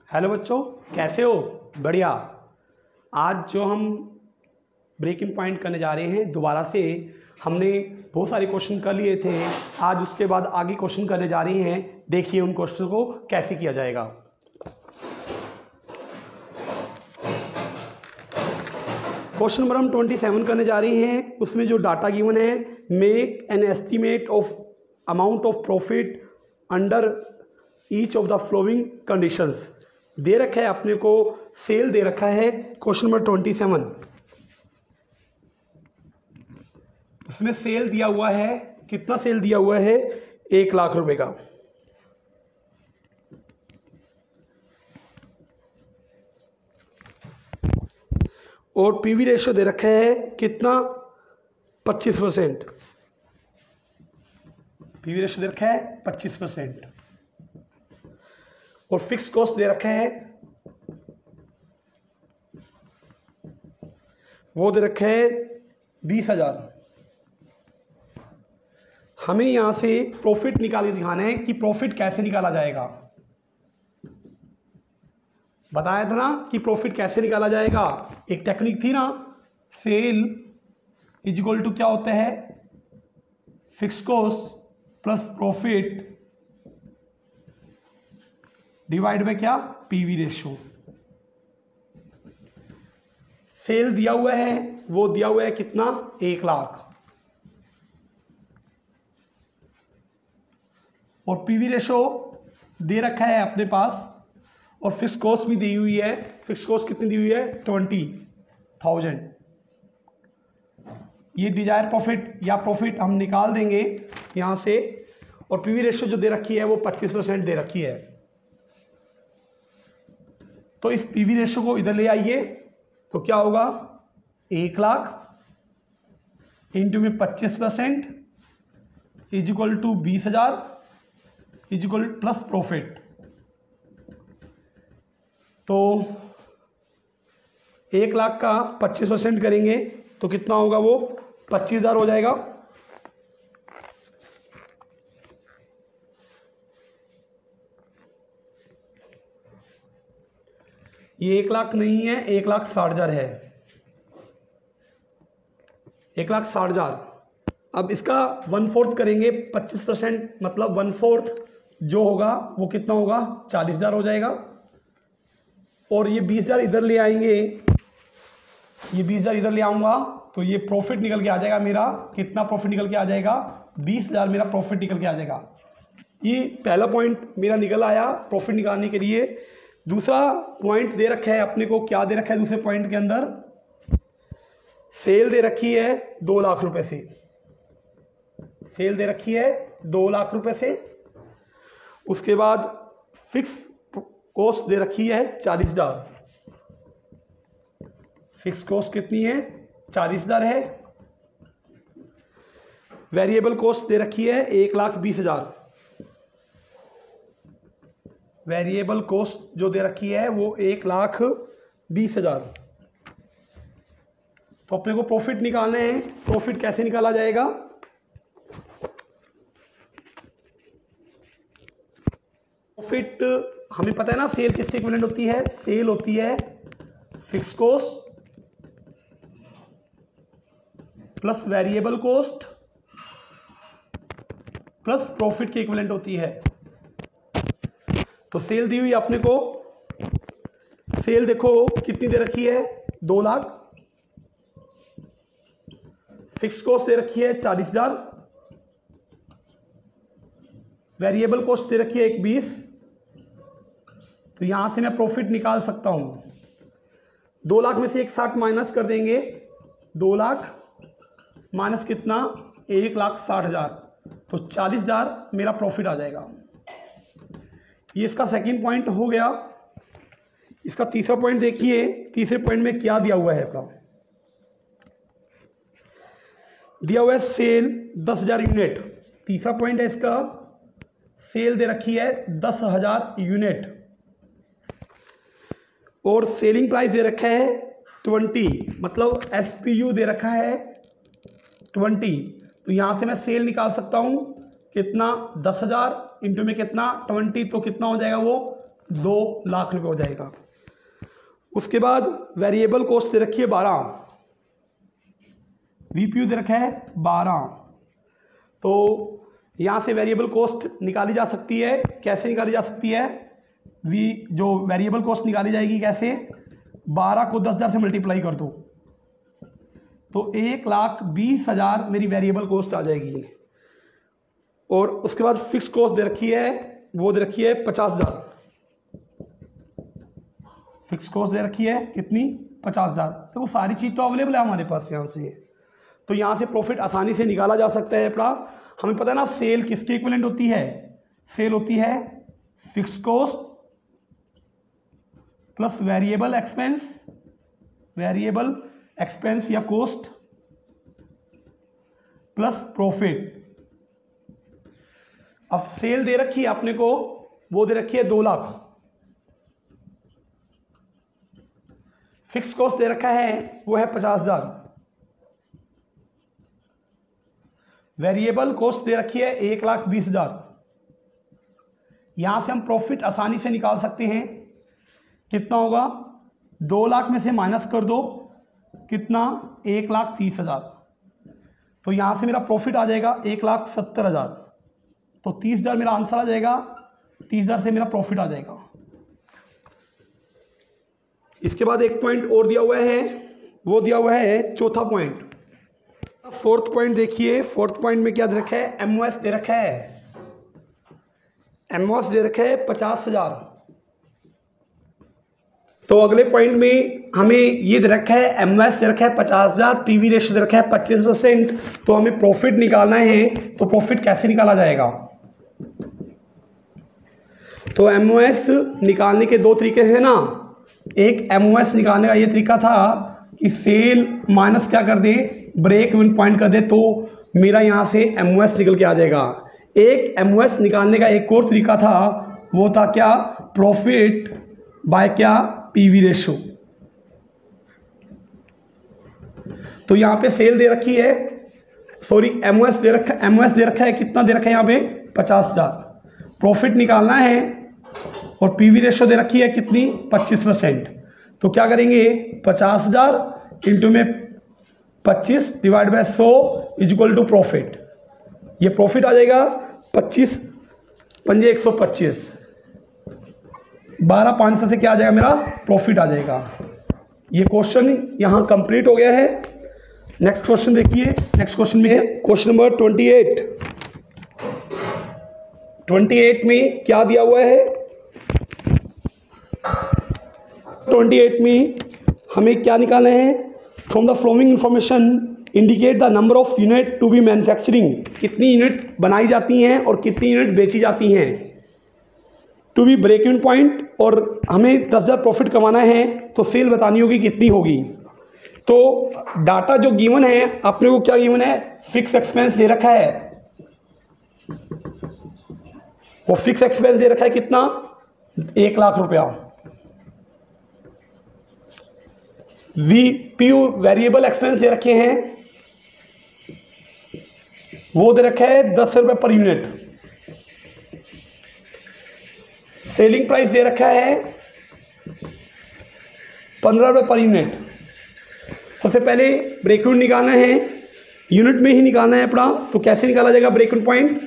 Hello बच्चों, कैसे हो? बढ़िया। आज जो हम ब्रेकिंग पॉइंट करने जा रहे हैं, दोबारा से हमने बहुत सारे क्वेश्चन कर लिए थे। आज उसके बाद आगे क्वेश्चन करने जा रहे हैं। देखिए उन क्वेश्चन को कैसे किया जाएगा। क्वेश्चन नंबर हम 27 करने जा रहे हैं। उसमें जो डाटा गिवन है, make an estimate of amount of profit under each of the following conditions. दे रखा है अपने को, सेल दे रखा है। क्वेश्चन नंबर 27, इसमें सेल दिया हुआ है। कितना सेल दिया हुआ है? 1 लाख रुपए का। और पीवी रेशियो दे रखा है कितना? 25%। पीवी रेशियो दे रखा है 25%। और फिक्स कॉस्ट दे रखा है, वो दे रखा है 20,000। हमें यहां से प्रॉफिट निकाल के दिखाना है कि प्रॉफिट कैसे निकाला जाएगा। बताया था ना कि प्रॉफिट कैसे निकाला जाएगा। एक टेक्निक थी ना, सेल इज इक्वल टू क्या होता है? Fix cost plus profit divide by क्या? PV ratio. सेल दिया हुआ है, वो दिया हुआ है कितना? 1 लाख। और पीवी रेशियो दे रखा है अपने पास, और फिक्स कॉस्ट भी दी हुई है। फिक्स कॉस्ट कितनी दी हुई है? 20,000। ये डिजायर प्रॉफिट या प्रॉफिट हम निकाल देंगे यहां से। और पीवी रेशियो जो दे रखी है वो 25% दे रखी है। तो इस पीवी रेशियो को इधर ले आइए, तो क्या होगा? 1 लाख इंटू में 25% is equal to 20,000 is equal plus profit. तो 1 लाख का 25% करेंगे तो कितना होगा? वो 25,000 हो जाएगा। ये 1 लाख नहीं है, 1,60,000 है। 1,60,000। अब इसका 1/4 करेंगे। 25% मतलब 1/4 जो होगा वो कितना होगा? 40,000 हो जाएगा। और ये 20,000 इधर ले आएंगे, ये 20,000 इधर ले आऊंगा तो ये प्रॉफिट निकल के आ जाएगा मेरा। कितना प्रॉफिट निकल के आ जाएगा? 20,000 मेरा प्रॉफिट निकल के आ जाएगा। ये पहला पॉइंट मेरा निकल आया प्रॉफिट निकालने के लिए। दूसरा पॉइंट दे रखा है अपने को, क्या दे रखा है दूसरे पॉइंट के अंदर? सेल दे रखी है 2 लाख रुपए से। सेल दे रखी है 2 लाख रुपए से। उसके बाद फिक्स कॉस्ट दे रखी है 40,000। फिक्स कॉस्ट कितनी है? 40,000 है। वेरिएबल कॉस्ट दे रखी है 1,20,000। वेरिएबल कॉस्ट जो दे रखी है वो 1,20,000। तो अपने को प्रॉफिट निकालना है। प्रॉफिट कैसे निकाला जाएगा? प्रॉफिट हमें पता है ना, सेल किसके इक्विवेलेंट होती है? सेल होती है fix cost plus variable cost plus profit के इक्विवेलेंट होती है। तो सेल दी हुई अपने को, सेल देखो कितनी दे रखी है? 2 लाख। फिक्स कॉस्ट दे रखी है 40,000। वेरिएबल कॉस्ट दे रखी है 1,20,000। तो यहां से मैं प्रॉफिट निकाल सकता हूं। 2 लाख में से 1,60,000 माइनस कर देंगे। 2 लाख माइनस कितना? 1,60,000। तो 40,000 मेरा प्रॉफिट आ जाएगा। ये इसका सेकंड पॉइंट हो गया। इसका तीसरा पॉइंट देखिए। तीसरे पॉइंट में क्या दिया हुआ है अपना? दिया हुआ है सेल 10,000 यूनिट। तीसरा पॉइंट है इसका, सेल दे रखी है 10,000 यूनिट। और सेलिंग प्राइस दे रखा है 20, मतलब SPU दे रखा है 20। तो यहां से मैं सेल निकाल सकता हूं कितना? 10,000 इंटू में कितना? 20। तो कितना हो जाएगा वो? 2 लाख रुपए हो जाएगा। उसके बाद वेरिएबल कॉस्ट दे रखी है 12, वीपीयू दे रखा है 12। तो यहाँ से वेरिएबल कॉस्ट निकाली जा सकती है। कैसे निकाली जा सकती है? जो वेरिएबल कॉस्ट निकाली जाएगी कैसे? 12 को 10,000 से मल्टीप्लाई कर दो तो 1,20,000 मेरी वेरिएबल कॉस्ट आ जाएगी। और उसके बाद फिक्स कॉस्ट दे रखी है, वो दे रखी है 50,000। फिक्स कॉस्ट दे रखी है कितनी? 50,000। तो वो सारी चीज़ तो अवेलेबल है हमारे पास यहाँ से। तो यहाँ से प्रॉफिट आसानी से निकाला जा सकता है अपना। हमें पता है ना सेल किसके इक्विवेलेंट होती है? सेल होती है fix cost plus variable expense या कॉस्ट प्लस प्रॉफिट। अब सेल दे रखी है अपने को, वो दे रखी है 2 लाख। फिक्स कॉस्ट दे रखा है वो है 50,000। वेरिएबल कॉस्ट दे रखी है 1,20,000। यहां से हम प्रॉफिट आसानी से निकाल सकते हैं। कितना होगा? 2 लाख में से माइनस कर दो, कितना? 1,30,000। तो यहां से मेरा प्रॉफिट आ जाएगा 1,70,000। तो 30,000 मेरा आंसर आ जाएगा। 30,000 से मेरा प्रॉफिट आ जाएगा। इसके बाद एक पॉइंट और दिया हुआ है, वो दिया हुआ है चौथा पॉइंट। फोर्थ पॉइंट देखिए, फोर्थ पॉइंट में क्या दे रखा है? एमओएस दे रखा है। एमओएस दे रखा है 50,000। तो अगले पॉइंट में हमें ये दे रखा है, एमओएस दे रखा है 50,000, पीवी रेशियो दे रखा है 25%। तो हमें प्रॉफिट निकालना है। तो प्रॉफिट कैसे निकाला जाएगा? तो एमओएस निकालने के 2 तरीके हैं ना। एक एमओएस निकालने का ये तरीका था कि सेल माइनस क्या कर दे, ब्रेक इवन पॉइंट कर दे, तो मेरा यहां से एमओएस निकल के आ जाएगा। एक एमओएस निकालने का एक और तरीका था, वो था क्या? प्रॉफिट बाय क्या? PV ratio. तो यहां पे सेल दे रखी है, सॉरी एमओएस दे रखा है। कितना दे रखा है यहां पे? 50,000। प्रॉफिट निकालना है और पीवी रेशो दे रखी है कितनी? 25%। तो क्या करेंगे? 50,000 इंटू में 25 divide by 100 is equal to profit. ये प्रॉफिट आ जाएगा 25 पंजे 125। 12,500 से क्या आ जाएगा? मेरा प्रॉफिट आ जाएगा। ये क्वेश्चन यहां कंप्लीट हो गया है। नेक्स्ट क्वेश्चन देखिए। नेक्स्ट क्वेश्चन में क्वेश्चन नंबर 28 में क्या दिया हुआ है? 28 में हमें क्या निकालना है? From the following information indicate the number of unit to be manufacturing. कितनी यूनिट बनाई जाती हैं और कितनी यूनिट बेची जाती हैं। To be break even point, और हमें 10,000 प्रॉफिट कमाना है तो सेल बतानी होगी कितनी होगी। तो डाटा जो गिवन है अपने को क्या गिवन है? फिक्स एक्सपेंस दे रखा है। वो फिक्स एक्सपेंस दे रखा है कितना? 1 लाख रुपया। वीपीयू वेरिएबल एक्सपेंस दे रखे हैं, वो दे रखा है 10 रुपए पर यूनिट। सेलिंग प्राइस दे रखा है 15 रुपए पर यूनिट। सबसे पहले ब्रेक इवन निकालना है, यूनिट में ही निकालना है अपना। तो कैसे निकाला जाएगा ब्रेक इवन पॉइंट?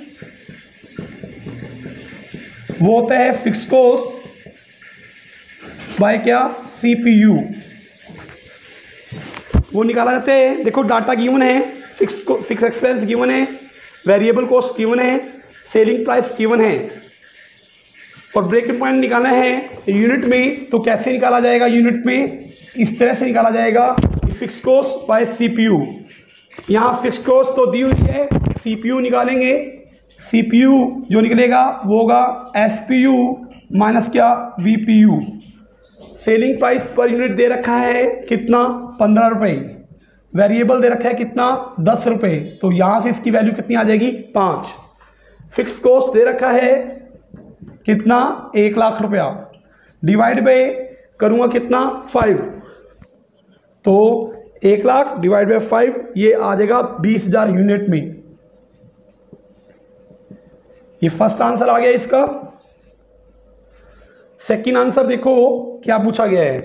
वो होता है फिक्स कॉस्ट बाय क्या? सीपीयू। वो निकाला जाता है। देखो डाटा गिवन है, फिक्स एक्सपेंस गिवन है, वेरिएबल कॉस्ट गिवन है, सेलिंग प्राइस गिवन है, और ब्रेक इवन पॉइंट निकालना है यूनिट में। तो कैसे निकाला जाएगा यूनिट में? इस तरह से निकाला जाएगा, फिक्स कॉस्ट बाय सीपीयू। यहां फिक्स कॉस्ट तो दी हुई है, सीपीयू निकालेंगे। सीपीयू जो निकलेगा वो होगा एसपीयू माइनस क्या? वीपीयू। सेलिंग प्राइस पर यूनिट दे रखा है कितना? 15 रुपए। वेरिएबल दे रखा है कितना? 10 रुपए। तो यहां से इसकी वैल्यू कितनी आ जाएगी? 5। फिक्स कॉस्ट दे रखा है कितना? 1 लाख रुपया। डिवाइड बाय करूंगा कितना? 5। तो 1 लाख डिवाइड बाय 5 ये आ जाएगा 20,000 यूनिट में। ये फर्स्ट आंसर आ गया इसका। सेकंड आंसर देखो क्या पूछा गया है।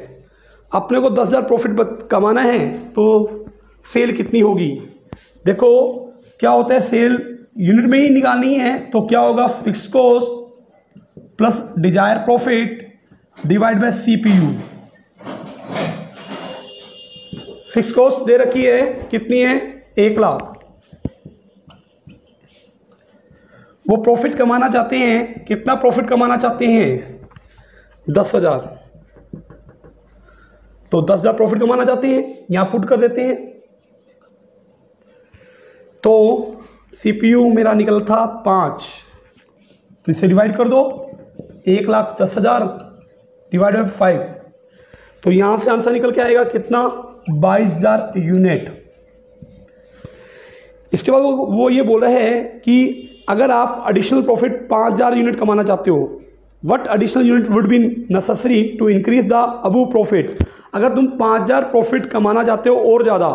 अपने को 10,000 प्रॉफिट कमाना है तो सेल कितनी होगी। देखो क्या होता है, सेल यूनिट में ही निकालनी है तो क्या होगा, fix cost plus desire profit divide by CPU. Fix cost दे रखी है कितनी है, 1 लाख। वो प्रॉफिट कमाना चाहते हैं, कितना प्रॉफिट कमाना चाहते हैं, 10,000। तो 10,000 प्रॉफिट कमाना चाहते हैं, यहां पुट कर देते हैं। तो सीपीयू मेरा निकल था 5, तो इसे डिवाइड कर दो, 1,10,000 डिवाइड बाय 5, तो यहां से आंसर निकल के आएगा कितना, 22,000 यूनिट। इसके बाद वो ये बोल रहे हैं कि अगर आप एडिशनल प्रॉफिट 5,000 यूनिट कमाना चाहते हो, what additional unit would be necessary to increase the above profit. अगर तुम 5,000 प्रॉफिट कमाना चाहते हो और ज़्यादा,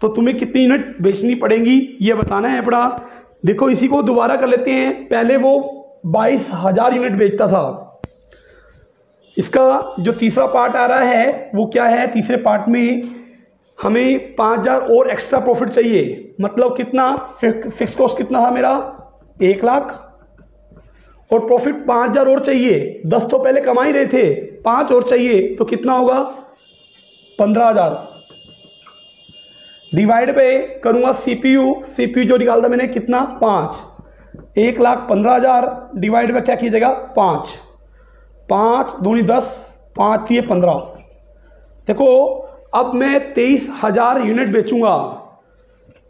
तो तुम्हें कितनी यूनिट बेचनी पड़ेंगी ये बताना है अपना। देखो इसी को दोबारा कर लेते हैं। पहले वो 22,000 यूनिट बेचता था। इसका जो तीसरा पार्ट आ रहा है वो क्या है, तीसरे पार्ट में हमें 5,000 और एक्स्ट्रा प्रॉफिट चाहिए। मतलब कितना, फिक्स कॉस्ट कितना था मेरा, 1 लाख, और प्रॉफिट 5,000 और चाहिए। 10 तो पहले कमा ही रहे थे, 5 और चाहिए, तो कितना होगा, 15,000। डिवाइड पे करूंगा सीपीयू जो निकाला था मैंने कितना, 5। 1,15,000 डिवाइड पे क्या कीजिएगा, 5 दूनी 10, 5 थी 15। देखो अब मैं 23,000 यूनिट बेचूंगा,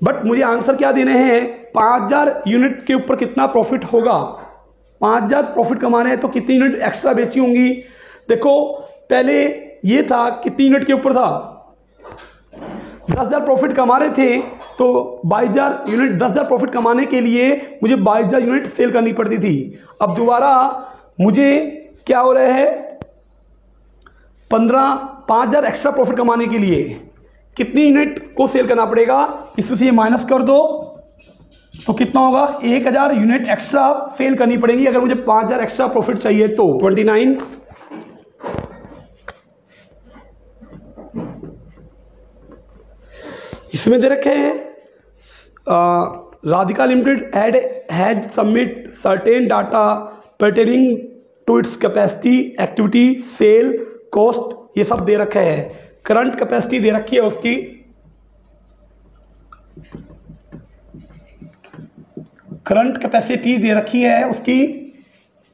बट मुझे आंसर क्या देने हैं, 5,000 यूनिट के ऊपर कितना प्रॉफिट होगा। 5,000 प्रॉफिट कमाने हैं तो कितनी यूनिट एक्स्ट्रा बेची होंगी। देखो पहले ये था कितनी यूनिट के ऊपर था, 10,000 प्रॉफिट कमा रहे थे, तो 22,000 यूनिट, 10,000 प्रॉफिट कमाने के लिए मुझे 22,000 यूनिट सेल करनी पड़ती थी। अब दोबारा मुझे क्या हो रहा है, 5,000 एक्स्ट्रा प्रॉफिट कमाने के लिए कितनी यूनिट को सेल करना पड़ेगा, इसमें से ये माइनस कर दो, तो कितना होगा, 1,000 यूनिट एक्स्ट्रा सेल करनी पड़ेगी अगर मुझे 5,000 एक्स्ट्रा प्रॉफिट चाहिए तो। 29 इसमें दे रखे हैं, Radhika limited has submit certain data pertaining to its capacity, activity, sale, cost, ये सब दे रखे हैं। करंट कैपेसिटी दे रखी है उसकी, करंट कैपेसिटी दे रखी है उसकी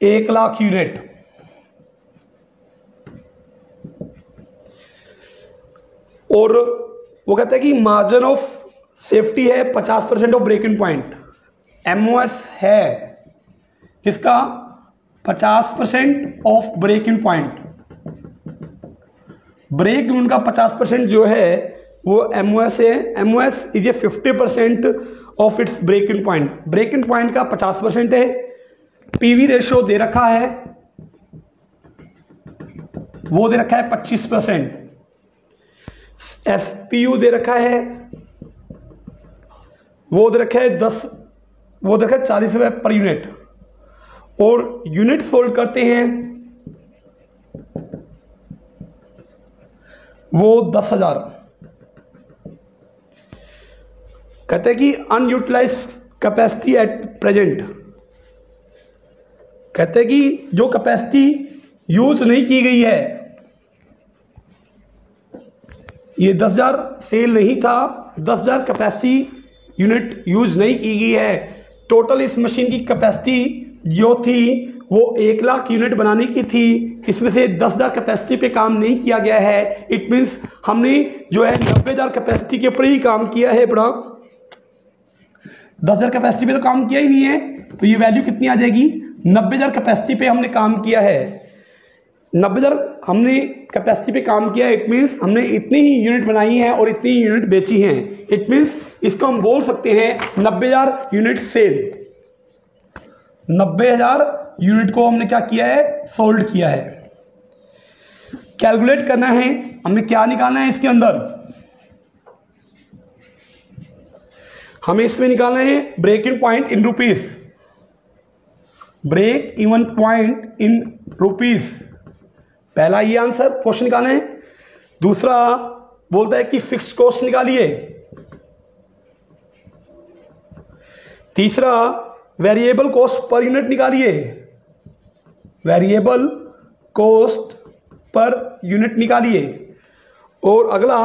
1 लाख यूनिट। और वो कहता है कि मार्जिन ऑफ सेफ्टी है 50% of break in point. MOS है किसका, 50% of break in point. Break even का 50% जो है वो एमओएस है। MOS is a 50% of its break in point. Break in point का 50% है। पीवी रेशियो दे रखा है, वो दे रखा है 25%। एसपीयू दे रखा है, वो दे रखा है 10, वो दे रखा है 40 रुपए पर यूनिट। और यूनिट सोल्ड करते हैं वो 10,000। कहते हैं कि अनयूटिलाइज कैपेसिटी एट प्रेजेंट। कहते हैं कि जो कैपेसिटी यूज नहीं की गई है, ये 10,000 सेल नहीं था, 10,000 कैपेसिटी यूनिट यूज नहीं की गई है। टोटल इस मशीन की कैपेसिटी जो थी वो 1 लाख यूनिट बनाने की थी, इसमें से 10,000 कैपेसिटी पे काम नहीं किया गया है। इट मीन्स हमने जो है 90,000 कैपेसिटी के ऊपर ही काम किया है। बड़ा 10,000 कैपेसिटी पे तो काम किया ही नहीं है, तो ये वैल्यू कितनी आ जाएगी, 90,000 कैपेसिटी पे हमने काम किया है। 90,000 हमने कैपेसिटी पे काम किया है, इट मीन्स हमने इतनी ही यूनिट बनाई है और इतनी ही यूनिट बेची हैं। इट मीन्स इसको हम बोल सकते हैं 90,000 यूनिट सेल। 90,000 यूनिट को हमने क्या किया है, सोल्ड किया है। कैलकुलेट करना है हमें, क्या निकालना है इसके अंदर, हमें इसमें निकालना है break in point in rupees. Break even point in rupees पहला ये आंसर क्वेश्चन निकालना है। दूसरा बोलता है कि फिक्स्ड कॉस्ट निकालिए। तीसरा वेरिएबल कॉस्ट पर यूनिट निकालिए, वेरिएबल कॉस्ट पर यूनिट निकालिए। और अगला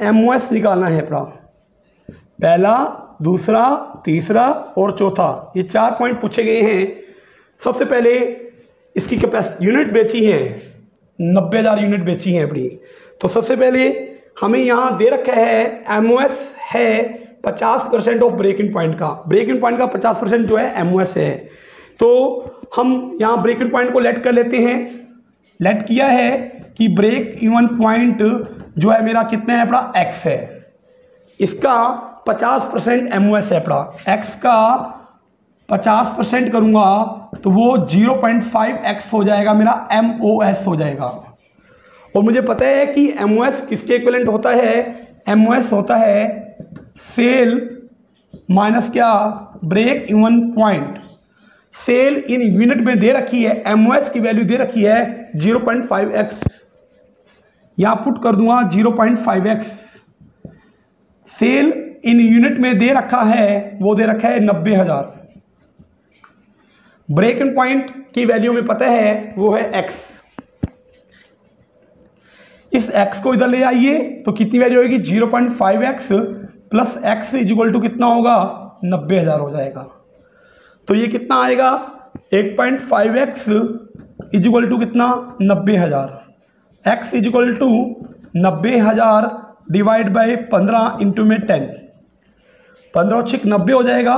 एमओएस निकालना है अपना। पहला, दूसरा, तीसरा और चौथा, ये 4 पॉइंट पूछे गए हैं। सबसे पहले इसकी कैपेसिटी यूनिट बेची है, 90,000 यूनिट बेची है अपनी। तो सबसे पहले हमें यहाँ दे रखा है एमओएस है 50% ऑफ ब्रेक इन पॉइंट का। ब्रेक इन पॉइंट का 50% जो है एमओएस है। तो हम यहाँ ब्रेक इन पॉइंट को लेट कर लेते हैं। लेट किया है कि ब्रेक इवन पॉइंट जो है मेरा कितना है अपना एक्स है, इसका 50% एमओएस है अपना। एक्स का 50% करूंगा तो वो 0.5x हो जाएगा, मेरा एमओएस हो जाएगा। और मुझे पता है कि एमओएस किसके इक्विवेलेंट होता है, एमओएस होता है सेल माइनस क्या, break even point. Sale in unit में दे रखी है, एमओएस की वैल्यू दे रखी है 0.5x, यहां पुट कर दूंगा 0.5x। सेल इन यूनिट में दे रखा है, वो दे रखा है 90,000। ब्रेक इन पॉइंट की वैल्यू में पता है वो है x। इस x को इधर ले आइए तो कितनी वैल्यू होगी, 0.5x plus x is equal to कितना होगा, 90,000 हो जाएगा। तो ये कितना आएगा, 8.5x इज इक्वल टू कितना, 90,000। x is equal to 90,000 divide by 15 into में 10, 15 और 6 90 हो जाएगा।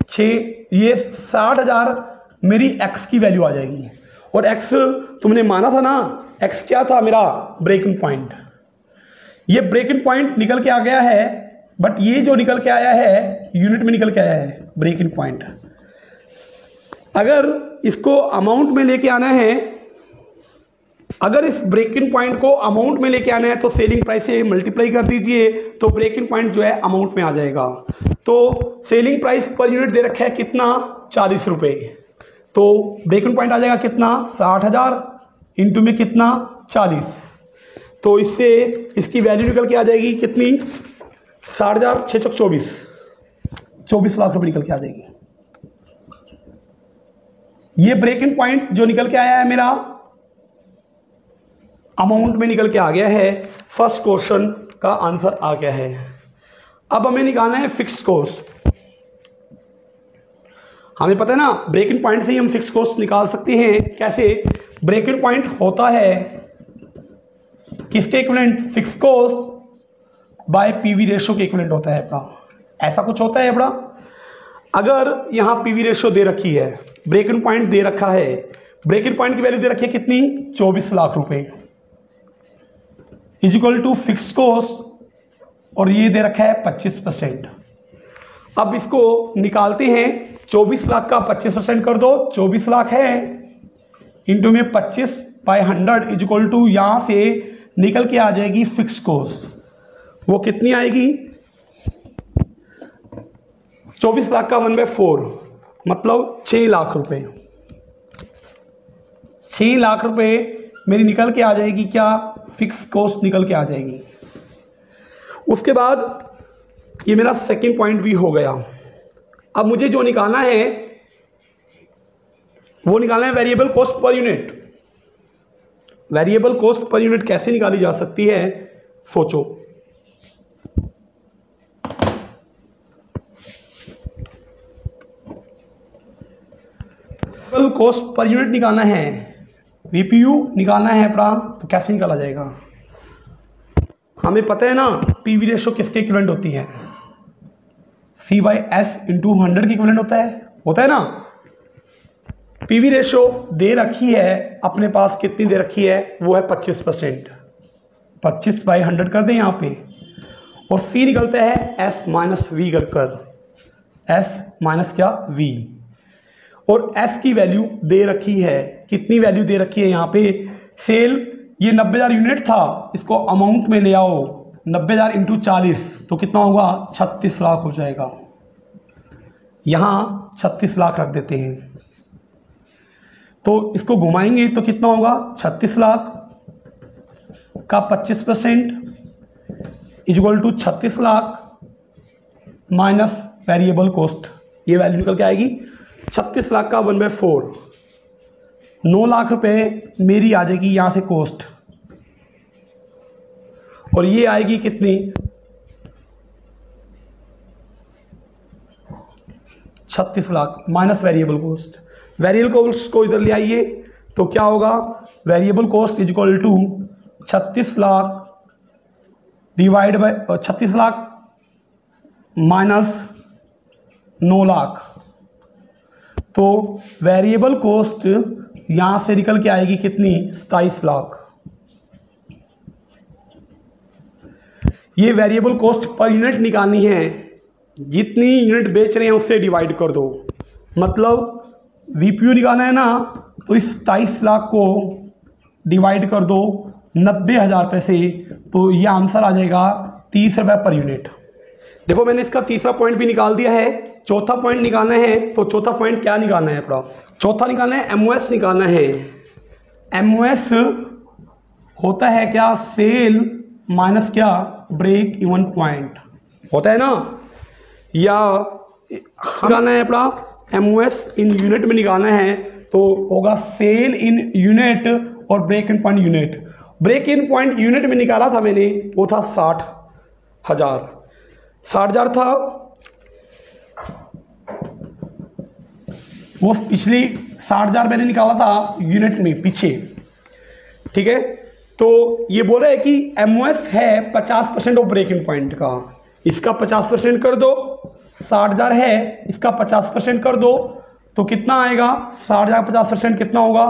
6 ये 60,000 मेरी x की वैल्यू आ जाएगी। और x तुमने माना था ना, x क्या था मेरा, ब्रेक इन पॉइंट। ये ब्रेक इन पॉइंट निकल के आ गया है, बट ये जो निकल के आया है यूनिट में निकल के आया है ब्रेक इन पॉइंट। अगर इसको अमाउंट में लेके आना है, अगर इस ब्रेक इन पॉइंट को अमाउंट में लेके आना है तो सेलिंग प्राइस से मल्टीप्लाई कर दीजिए, तो ब्रेक इन पॉइंट जो है अमाउंट में आ जाएगा। तो सेलिंग प्राइस पर यूनिट दे रखा है कितना, 40 रुपए। तो ब्रेक इन पॉइंट आ जाएगा कितना, 60,000 इंटू में कितना, 40। तो इससे इसकी वैल्यू निकल के आ जाएगी कितनी, 60,000 6 चौक 24 लाख रुपए निकल के आ जाएगी। ये ब्रेक इन पॉइंट जो निकल के आया है मेरा अमाउंट में निकल के आ गया है। फर्स्ट क्वेश्चन का आंसर आ गया है। अब हमें निकालना है फिक्स्ड कॉस्ट। हमें पता है ना ब्रेक इन पॉइंट से ही हम फिक्स्ड कॉस्ट निकाल सकते हैं। कैसे, ब्रेक इन पॉइंट होता है किसके equivalent, fixed cost by PV ratio के इक्विवेलेंट होता है अपना। ऐसा कुछ होता है अपना। अगर यहां पीवी रेशियो दे रखी है, ब्रेक इन पॉइंट दे रखा है, ब्रेक इन पॉइंट की वैल्यू दे रखी है कितनी, 24 लाख रुपए is equal to fixed cost, और ये दे रखा है 25%। अब इसको निकालते हैं, 24 लाख का 25% कर दो, 24 लाख है, इंटू में 25/100 इज इक्वल टू, यहां से निकल के आ जाएगी फिक्स्ड कॉस्ट। वो कितनी आएगी, 24 लाख का 1/4 मतलब 6 लाख रुपए। 6 लाख रुपए मेरी निकल के आ जाएगी क्या, फिक्स कॉस्ट निकल के आ जाएगी। उसके बाद ये मेरा सेकंड पॉइंट भी हो गया। अब मुझे जो निकालना है वो निकालना है variable cost per unit. Variable cost per unit कैसे निकाली जा सकती है, सोचो। वेरिएबल कॉस्ट पर यूनिट निकालना है, वीपीयू निकालना है अपना, तो कैसे निकाला जाएगा। हमें पता है ना पीवी रेशियो किसके इक्विवेलेंट होती है, C/S इंटू 100 के इक्विवेलेंट होता है ना। पीवी रेशियो दे रखी है अपने पास, कितनी दे रखी है, वो है 25%। 25/100 कर दें यहाँ पे, और C निकलता है S माइनस वी कर, S माइनस क्या, V। और S की वैल्यू दे रखी है, कितनी वैल्यू दे रखी है यहाँ पे, सेल ये 90,000 यूनिट था, इसको अमाउंट में ले आओ, 90,000 इंटू 40 तो कितना होगा, 36 लाख हो जाएगा। यहां 36 लाख रख देते हैं। तो इसको घुमाएंगे तो कितना होगा, 36 लाख का 25% equal to 36 lakh minus variable cost. ये वैल्यू निकल के आएगी 36 लाख का 1/4, 9 लाख रुपए मेरी आ जाएगी यहां से कॉस्ट, और ये आएगी कितनी, 36 lakh minus variable cost. Variable cost को इधर ले आइए तो क्या होगा, variable cost is equal to 36 lakh divide by 36 lakh minus 9 lakh. तो वेरिएबल कॉस्ट यहां से निकल के आएगी कितनी, 27 लाख। ये वेरिएबल कॉस्ट पर यूनिट निकालनी है, जितनी यूनिट बेच रहे हैं उससे डिवाइड कर दो, मतलब वीपीयू निकालना है ना, तो इस 27 लाख को डिवाइड कर दो 90,000 रुपये से, तो ये आंसर आ जाएगा 30 रुपये पर यूनिट। देखो मैंने इसका तीसरा पॉइंट भी निकाल दिया है, चौथा पॉइंट निकालना है। तो चौथा पॉइंट क्या निकालना है अपना, चौथा निकालना है एमओएस निकालना है। एमओएस होता है क्या, सेल माइनस क्या, ब्रेक इवन पॉइंट होता है ना, या निकालना है अपना एमओएस इन यूनिट में निकालना है तो होगा सेल इन यूनिट और break in point unit. Break in point unit में निकाला था मैंने, वो था 60,000 था, वो पिछली 60,000 मैंने निकाला था यूनिट में पीछे, ठीक है। तो ये बोल रहा है कि एमओएस है 50% ऑफ ब्रेक इन पॉइंट का, इसका 50% कर दो, 60,000 है, इसका 50% कर दो, तो कितना आएगा, 60,000 50% कितना होगा,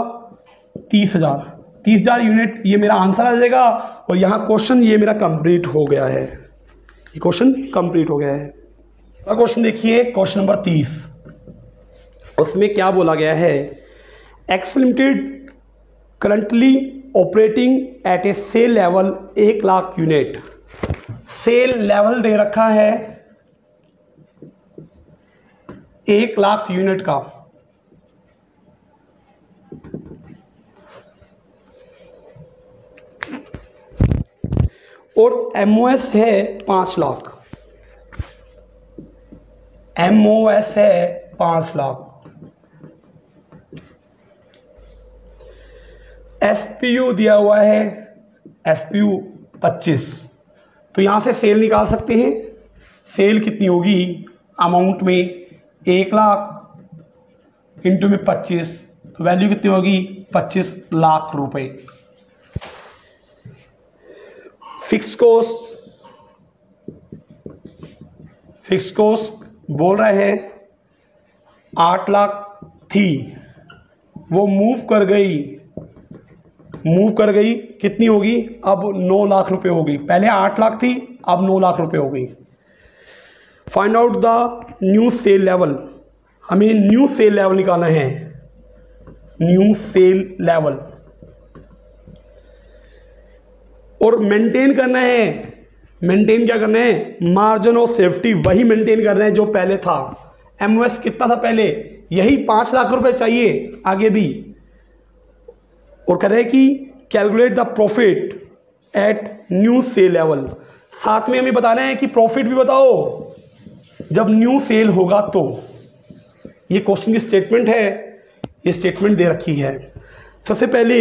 30,000। 30,000 यूनिट, ये मेरा आंसर आ जाएगा। और यहाँ क्वेश्चन ये मेरा कंप्लीट हो गया है, ये क्वेश्चन कंप्लीट हो गया है। अगला क्वेश्चन देखिए, क्वेश्चन नंबर 30, उसमें क्या बोला गया है, X limited currently operating at a sale level 1 lakh unit. Sale level दे रखा है 1 लाख यूनिट का, और एमओएस है 5 लाख, एमओएस है 5 लाख। एसपीयू दिया हुआ है, एसपीयू 25, तो यहां से सेल निकाल सकते हैं। सेल कितनी होगी, अमाउंट में 1 लाख इंटू में 25, तो वैल्यू कितनी होगी, 25 लाख रुपए। फिक्स कॉस्ट बोल रहे हैं 8 लाख थी, वो मूव कर गई कितनी होगी, अब 9 लाख रुपए हो गई। पहले 8 लाख थी, अब 9 लाख रुपए हो गई। Find out the new sale level, हमें न्यू सेल लेवल निकालना है, न्यू सेल लेवल, और मेंटेन करना है। मेंटेन क्या करना है, मार्जिन ऑफ सेफ्टी वही मेंटेन करना है जो पहले था। एमओएस कितना था पहले, यही 5 लाख रुपए चाहिए आगे भी। और कह रहे हैं कि calculate the profit at new sale level, साथ में हमें बताना है कि प्रॉफिट भी बताओ जब न्यू सेल होगा। तो ये क्वेश्चन की स्टेटमेंट है, ये स्टेटमेंट दे रखी है। सबसे पहले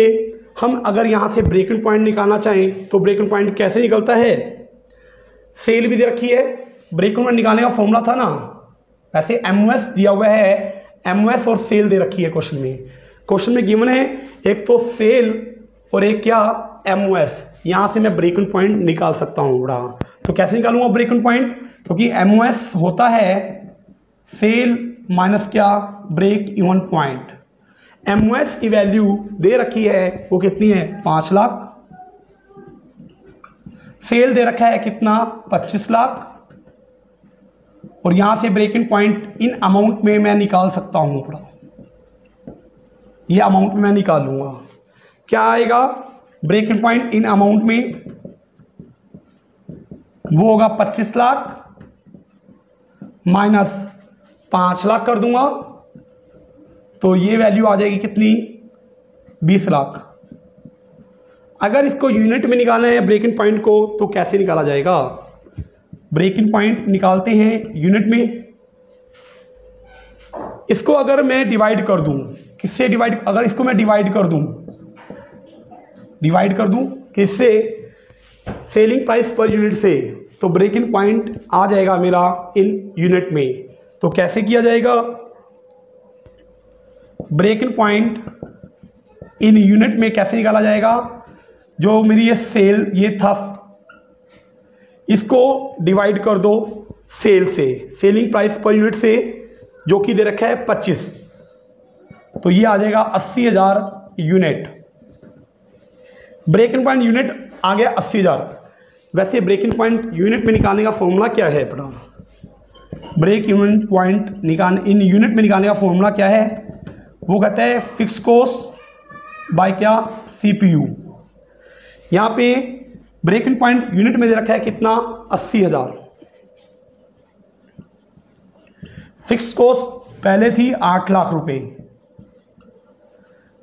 हम अगर यहां से ब्रेक इवन पॉइंट निकालना चाहें तो ब्रेक इवन पॉइंट कैसे निकलता है, सेल भी दे रखी है, ब्रेक इवन पॉइंट निकालने का फॉर्मूला था ना, वैसे एमओएस दिया हुआ है, एमओएस और सेल दे रखी है क्वेश्चन में। क्वेश्चन में गिवन है एक तो सेल और एक क्या, एमओएस। यहां से मैं ब्रेक इवन पॉइंट निकाल सकता हूं बड़ा, तो कैसे निकालूंगा ब्रेक इवन पॉइंट, क्योंकि एमओएस होता है सेल माइनस क्या, ब्रेक इवन पॉइंट। एमओएस की वैल्यू दे रखी है, वो कितनी है, 5 लाख। सेल दे रखा है कितना, 25 लाख। और यहां से break even point in amount में मैं निकाल सकता हूं बड़ा, ये अमाउंट में मैं निकालूंगा। क्या आएगा, break even point in amount में वो होगा 25 लाख माइनस 5 लाख कर दूंगा, तो ये वैल्यू आ जाएगी कितनी, 20 लाख। अगर इसको यूनिट में निकालना है ब्रेक इवन पॉइंट को, तो कैसे निकाला जाएगा? ब्रेक इवन पॉइंट निकालते हैं यूनिट में। इसको अगर मैं डिवाइड कर दूं, किससे डिवाइड? अगर इसको मैं डिवाइड कर दूं किससे? सेलिंग प्राइस पर यूनिट से, तो ब्रेक इवन पॉइंट आ जाएगा मेरा इन यूनिट में। तो कैसे किया जाएगा? Break even point in unit में कैसे निकाला जाएगा? जो मेरी ये सेल ये था, इसको डिवाइड कर दो सेल से, सेलिंग प्राइस पर यूनिट से, जो कि दे रखा है 25, तो ये आ जाएगा 80,000 unit. Break even point unit आ गया 80,000। वैसे ब्रेक इवन पॉइंट यूनिट में निकालने का फॉर्मूला क्या है? Break even point in unit में निकालने का फॉर्मूला क्या है? वो कहता है फिक्स कॉस्ट बाय क्या? सीपीयू। यहां पे ब्रेक इवन पॉइंट यूनिट में दे रखा है कितना? 80,000। फिक्स कॉस्ट पहले थी 8 लाख रुपए,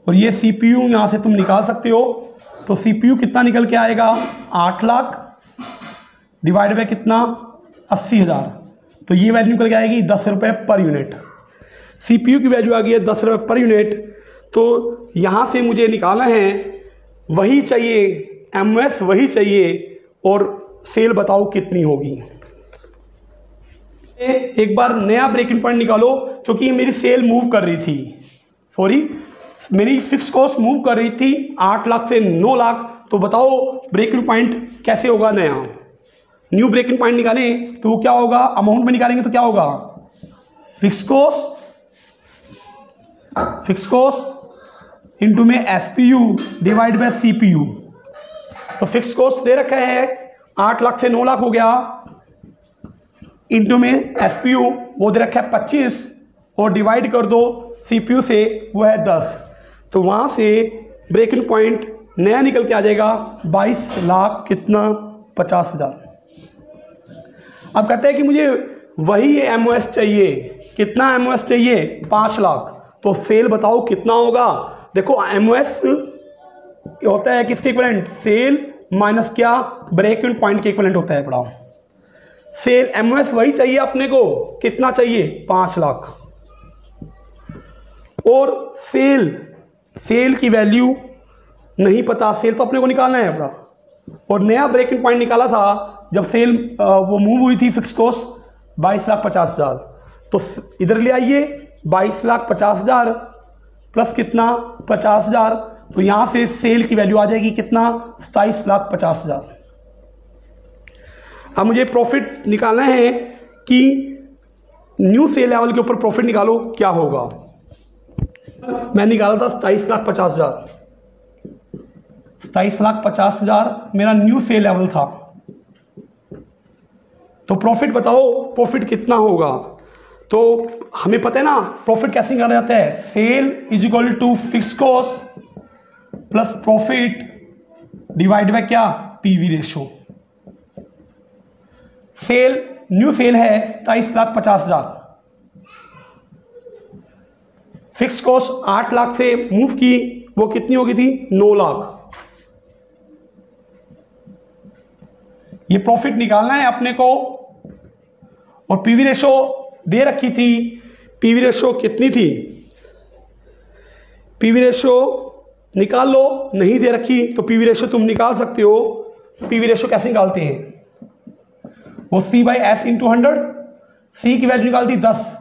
और ये सीपीयू यहां से तुम निकाल सकते हो। तो सीपीयू कितना निकल के आएगा? 8 लाख डिवाइड बाय कितना? 80,000। तो ये वैल्यू निकल के आएगी 10 रुपए पर यूनिट। सीपीयू की वैल्यू आ गई है 10 रुपए पर यूनिट। तो यहां से मुझे निकालना है, वही चाहिए, एमओएस वही चाहिए, और सेल बताओ कितनी होगी। एक बार नया ब्रेक इवन पॉइंट निकालो, क्योंकि मेरी सेल मूव कर रही थी, मेरी फिक्स कॉस्ट मूव कर रही थी 8 लाख से 9 लाख। तो बताओ ब्रेक इवन पॉइंट कैसे होगा? नया न्यू ब्रेक इवन पॉइंट निकालें तो क्या होगा? अमाउंट में निकालेंगे तो क्या होगा? फिक्स कॉस्ट इंटू में एसपीयू डिवाइड बाय सीपीयू। तो फिक्स कॉस्ट दे रखा है 8 लाख से 9 लाख हो गया, इंटू में एसपीयू वो दे रखा है 25, और डिवाइड कर दो सीपीयू से, वो है 10। तो वहां से ब्रेक इवन पॉइंट नया निकल के आ जाएगा 22 लाख कितना? 50,000। अब कहते हैं कि मुझे वही एमओएस चाहिए। कितना एमओएस चाहिए? 5 लाख। तो सेल बताओ कितना होगा? देखो एमओएस होता है किसके इक्विवेलेंट? सेल माइनस क्या? ब्रेक इवन पॉइंट के इक्विवेलेंट होता है। पढ़ाओ सेल एमओएस वही चाहिए अपने को, कितना चाहिए? 5 लाख। और सेल की वैल्यू नहीं पता, सेल तो अपने को निकालना है अपना। और नया ब्रेक इवन पॉइंट निकाला था जब सेल वो मूव हुई थी, फिक्स कॉस्ट 22,50,000। तो इधर ले आइए, 22,50,000 प्लस कितना? 50,000। तो यहां से सेल की वैल्यू आ जाएगी कितना? 27,50,000। अब मुझे प्रॉफिट निकालना है कि न्यू सेल लेवल के ऊपर प्रॉफिट निकालो, क्या होगा? मैं निकाला था 27,50,000। 27,50,000 मेरा न्यू सेल लेवल था। तो प्रॉफिट बताओ, प्रॉफिट कितना होगा? तो हमें पता है ना प्रॉफिट कैसे निकाला जाता है? Sale is equal to fix cost plus profit divide by क्या? PV ratio. Sale new sale है 27,50,000, फिक्स कॉस्ट 8 लाख से मूव की, वो कितनी होगी थी? 9 लाख। ये प्रॉफिट निकालना है अपने को। और पीवी रेशो दे रखी थी, पीवी रेशो कितनी थी? पीवी रेशो निकाल लो, नहीं दे रखी तो पीवी रेशो तुम निकाल सकते हो। पीवी रेशो कैसे निकालते हैं? वो C by S into 100, C की वैल्यू निकालती 10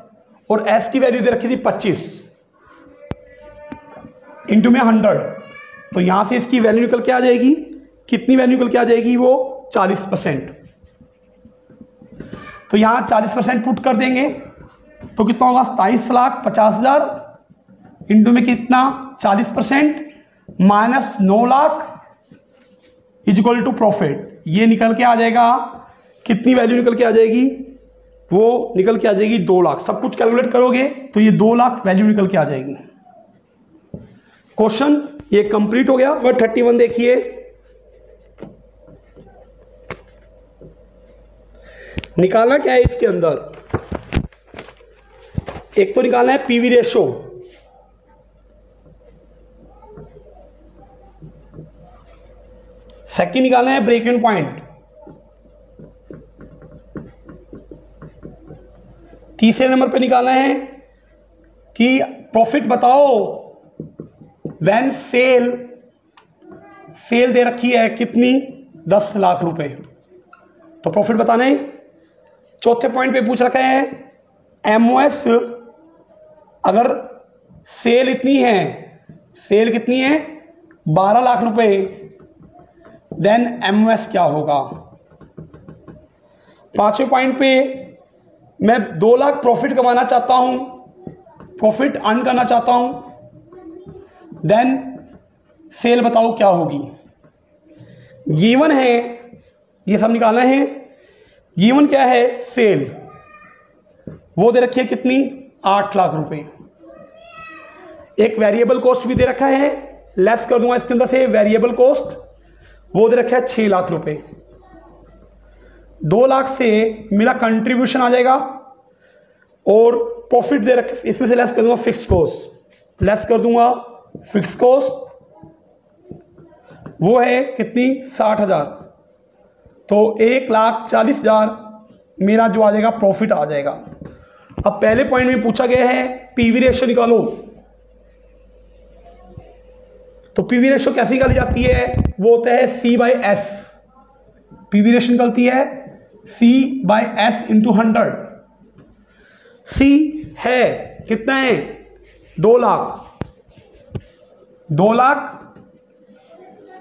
और S की वैल्यू दे रखी थी 25 इंटू में 100। तो यहां से इसकी वैल्यू निकल के आ जाएगी, कितनी वैल्यू निकल के आ जाएगी? वो 40%। तो यहां 40% पुट कर देंगे तो कितना होगा? 27,50,000 इंटू में कितना? 40% minus 9 lakh is equal to profit. ये निकल के आ जाएगा, कितनी वैल्यू निकल के आ जाएगी? वो निकल के आ जाएगी 2 लाख। सब कुछ कैलकुलेट करोगे तो ये 2 लाख वैल्यू निकल के आ जाएगी। क्वेश्चन ये कंप्लीट हो गया। नंबर 31 देखिए, निकालना क्या है इसके अंदर? एक तो निकालना है पीवी रेशो, सेकंड निकालना है ब्रेक इवन पॉइंट। तीसरे नंबर पे निकालना है कि प्रॉफिट बताओ व्हेन सेल दे रखी है कितनी, 10 लाख रुपए, तो प्रॉफिट बताना है। चौथे पॉइंट पे पूछ रखा है एमओएस, अगर सेल इतनी है, सेल कितनी है 12 लाख रुपए, देन एमओएस क्या होगा। पांचवें पॉइंट पे मैं 2 लाख प्रॉफिट कमाना चाहता हूं, प्रॉफिट अर्न करना चाहता हूं, देन सेल बताओ क्या होगी। गिवन है, ये सब निकालना है। गिवन क्या है, सेल वो दे रखी है कितनी, 8 लाख रुपए। एक वेरिएबल कॉस्ट भी दे रखा है, लेस कर दूंगा इसके अंदर से वेरिएबल कॉस्ट, वो दे रखा है 6 लाख रुपए। 2 लाख से मेरा कंट्रीब्यूशन आ जाएगा और प्रॉफिट दे रखे, इसमें से लेस कर दूंगा फिक्स कॉस्ट, लेस कर दूंगा फिक्स कॉस्ट, वो है कितनी 60,000, तो 1,40,000 मेरा जो आ जाएगा प्रॉफिट आ जाएगा। अब पहले पॉइंट में पूछा गया है पीवी रेशियो निकालो, तो पीवी रेशियो कैसे निकाली जाती है, वो होता है C/S। पीवी रेशियो निकलती है C/S × 100। C है कितना है 2 लाख, 2 लाख,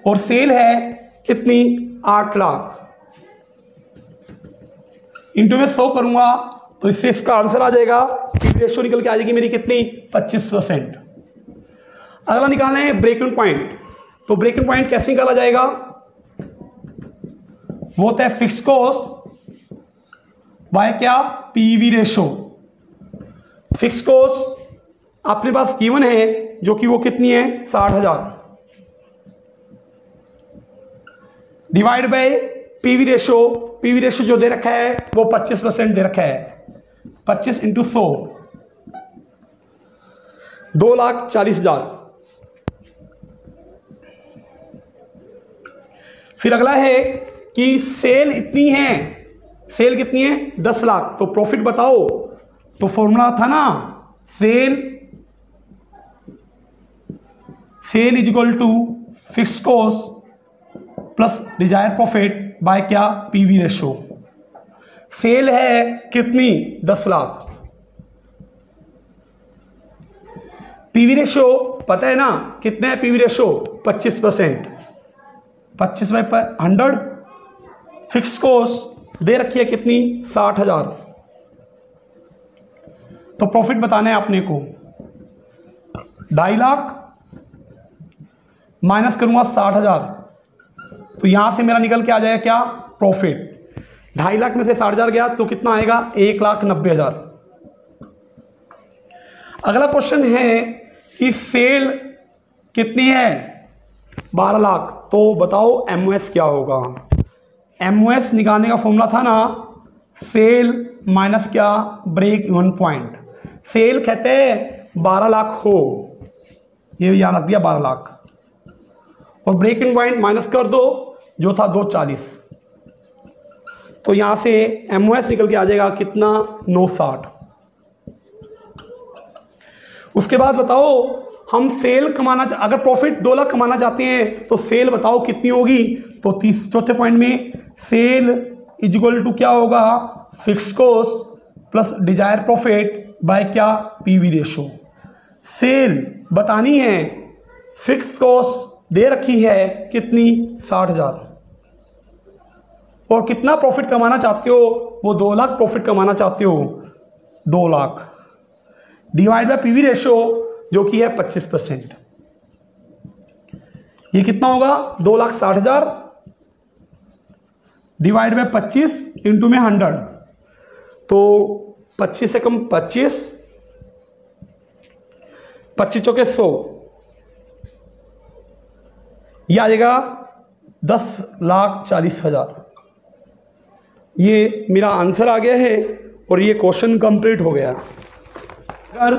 और सेल है कितनी 8 लाख, इंटू में 100 करूंगा तो इससे इसका आंसर आ जाएगा, पीवी रेशियो निकल के आ जाएगी मेरी कितनी 25%। अगला निकालना है ब्रेक इवन पॉइंट, तो ब्रेक इवन पॉइंट कैसे निकाला जाएगा, वो होता है फिक्स कॉस्ट बाय क्या, पीवी रेशियो। फिक्स कॉस्ट अपने पास गिवन है जो कि वो कितनी है 60,000, divide by PV ratio. PV ratio जो दे रखा है वो 25% दे रखा है, 25 × 100, 2,40,000। फिर अगला है कि सेल इतनी है, सेल कितनी है 10 लाख, तो प्रॉफिट बताओ। तो फॉर्मूला था ना, sale is equal to fix cost plus desire profit by क्या, पीवी रेशियो। सेल है कितनी 10 लाख, पीवी रेशियो पता है ना कितना है, पीवी रेशियो 25%, 25/100। फिक्स कॉस्ट दे रखी है कितनी 60,000, तो प्रॉफिट बताना है अपने को। 2.5 लाख माइनस करूंगा 60,000, तो यहां से मेरा निकल के आ जाएगा क्या, प्रॉफिट। 2.5 लाख में से 60,000 गया तो कितना आएगा 1,90,000। अगला क्वेश्चन है कि सेल कितनी है 12 लाख, तो बताओ एमओएस क्या होगा। एमओएस निकालने का फॉर्मूला था ना, सेल माइनस क्या, ब्रेक इवन पॉइंट। सेल कहते हैं 12 लाख हो, ये यहां रख दिया 12 लाख, और ब्रेक इवन पॉइंट माइनस कर दो जो था 240, तो यहां से एमओएस निकल के आ जाएगा कितना 960। उसके बाद बताओ हम सेल कमाना, अगर प्रॉफिट 2 लाख कमाना चाहते हैं तो सेल बताओ कितनी होगी। तो चौथे पॉइंट में सेल इज इक्वल टू क्या होगा, fix cost plus desire profit by क्या, पीवी रेशियो। सेल बतानी है, फिक्स कॉस्ट दे रखी है कितनी 60,000, और कितना प्रॉफिट कमाना चाहते हो, वो 2 लाख प्रॉफिट कमाना चाहते हो, 2 lakh, divide bye PV ratio जो कि है 25%। ये कितना होगा 2,60,000 डिवाइड बाय 25 इंटू में 100, तो 25 से कम 25, 25 चौके 100, यह आ जाएगा 10,40,000। ये मेरा आंसर आ गया है और ये क्वेश्चन कंप्लीट हो गया। अगर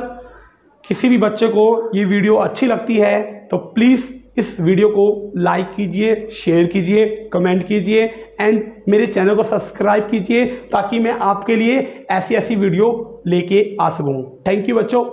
किसी भी बच्चे को ये वीडियो अच्छी लगती है तो प्लीज़ इस वीडियो को लाइक कीजिए, शेयर कीजिए, कमेंट कीजिए एंड मेरे चैनल को सब्सक्राइब कीजिए ताकि मैं आपके लिए ऐसी वीडियो लेके आ सकूं। थैंक यू बच्चों।